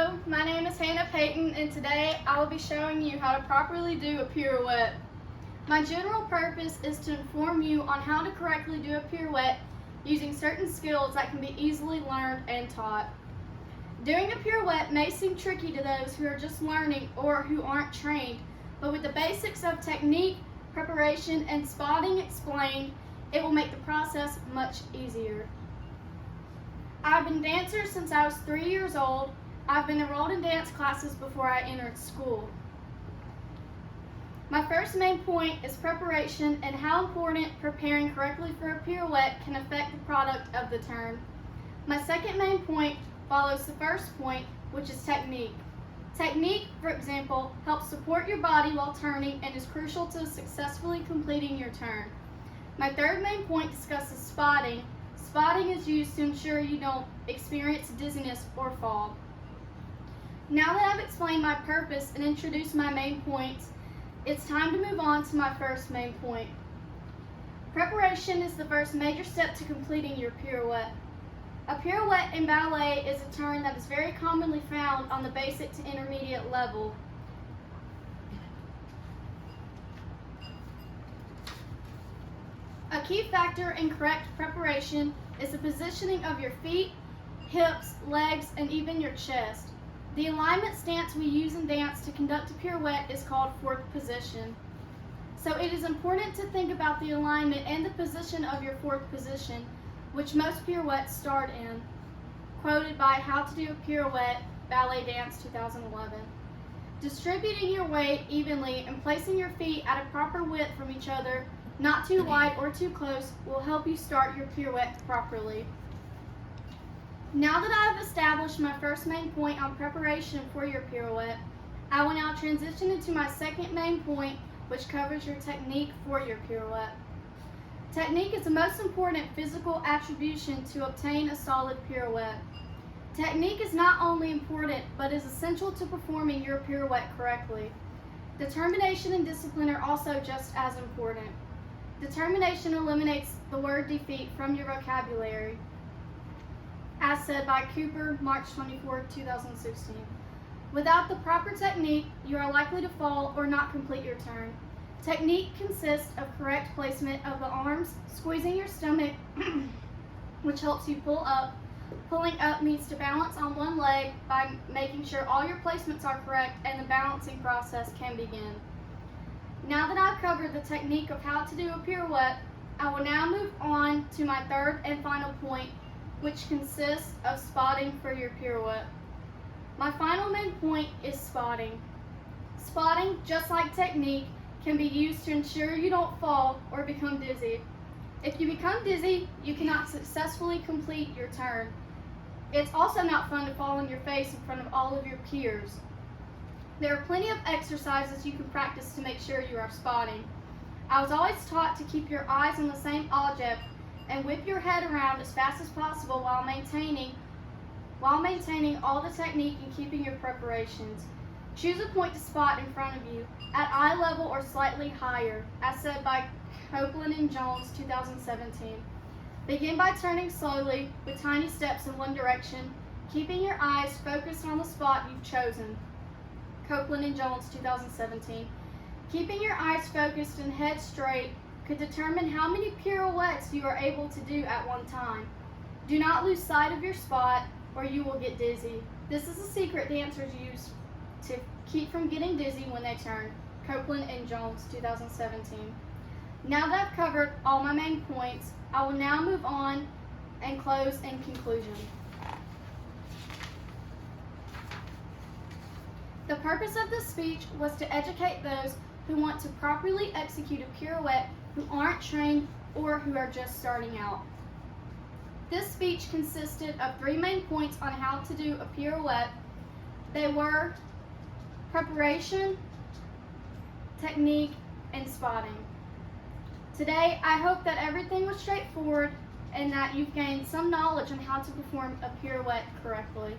Hello, my name is Hannah Payton, and today I will be showing you how to properly do a pirouette. My general purpose is to inform you on how to correctly do a pirouette using certain skills that can be easily learned and taught. Doing a pirouette may seem tricky to those who are just learning or who aren't trained, but with the basics of technique, preparation, and spotting explained, it will make the process much easier. I've been a dancer since I was 3 years old. I've been enrolled in dance classes before I entered school. My first main point is preparation and how important preparing correctly for a pirouette can affect the product of the turn. My second main point follows the first point, which is technique. Technique, for example, helps support your body while turning and is crucial to successfully completing your turn. My third main point discusses spotting. Spotting is used to ensure you don't experience dizziness or fall. Now that I've explained my purpose and introduced my main points, it's time to move on to my first main point. Preparation is the first major step to completing your pirouette. A pirouette in ballet is a turn that is very commonly found on the basic to intermediate level. A key factor in correct preparation is the positioning of your feet, hips, legs, and even your chest. The alignment stance we use in dance to conduct a pirouette is called fourth position. So it is important to think about the alignment and the position of your fourth position, which most pirouettes start in. Quoted by How to Do a Pirouette, Ballet Dance 2011. Distributing your weight evenly and placing your feet at a proper width from each other, not too wide or too close, will help you start your pirouette properly. Now that I have established my first main point on preparation for your pirouette, I will now transition into my second main point, which covers your technique for your pirouette. Technique is the most important physical attribution to obtain a solid pirouette. Technique is not only important, but is essential to performing your pirouette correctly. Determination and discipline are also just as important. Determination eliminates the word defeat from your vocabulary, as said by Cooper, March 24, 2016. Without the proper technique, you are likely to fall or not complete your turn. Technique consists of correct placement of the arms, squeezing your stomach, which helps you pull up. Pulling up means to balance on one leg by making sure all your placements are correct and the balancing process can begin. Now that I've covered the technique of how to do a pirouette, I will now move on to my third and final point, which consists of spotting for your pirouette. My final main point is spotting. Spotting, just like technique, can be used to ensure you don't fall or become dizzy. If you become dizzy, you cannot successfully complete your turn. It's also not fun to fall on your face in front of all of your peers. There are plenty of exercises you can practice to make sure you are spotting. I was always taught to keep your eyes on the same object and whip your head around as fast as possible while maintaining all the technique and keeping your preparations. Choose a point to spot in front of you, at eye level or slightly higher, as said by Copeland and Jones, 2017. Begin by turning slowly with tiny steps in one direction, keeping your eyes focused on the spot you've chosen. Copeland and Jones, 2017. Keeping your eyes focused and head straight could determine how many pirouettes you are able to do at one time. Do not lose sight of your spot or you will get dizzy. This is a secret dancers use to keep from getting dizzy when they turn. Copeland and Jones, 2017. Now that I've covered all my main points, I will now move on and close in conclusion. The purpose of this speech was to educate those who want to properly execute a pirouette who aren't trained or who are just starting out. This speech consisted of 3 main points on how to do a pirouette. They were preparation, technique, and spotting. Today, I hope that everything was straightforward and that you've gained some knowledge on how to perform a pirouette correctly.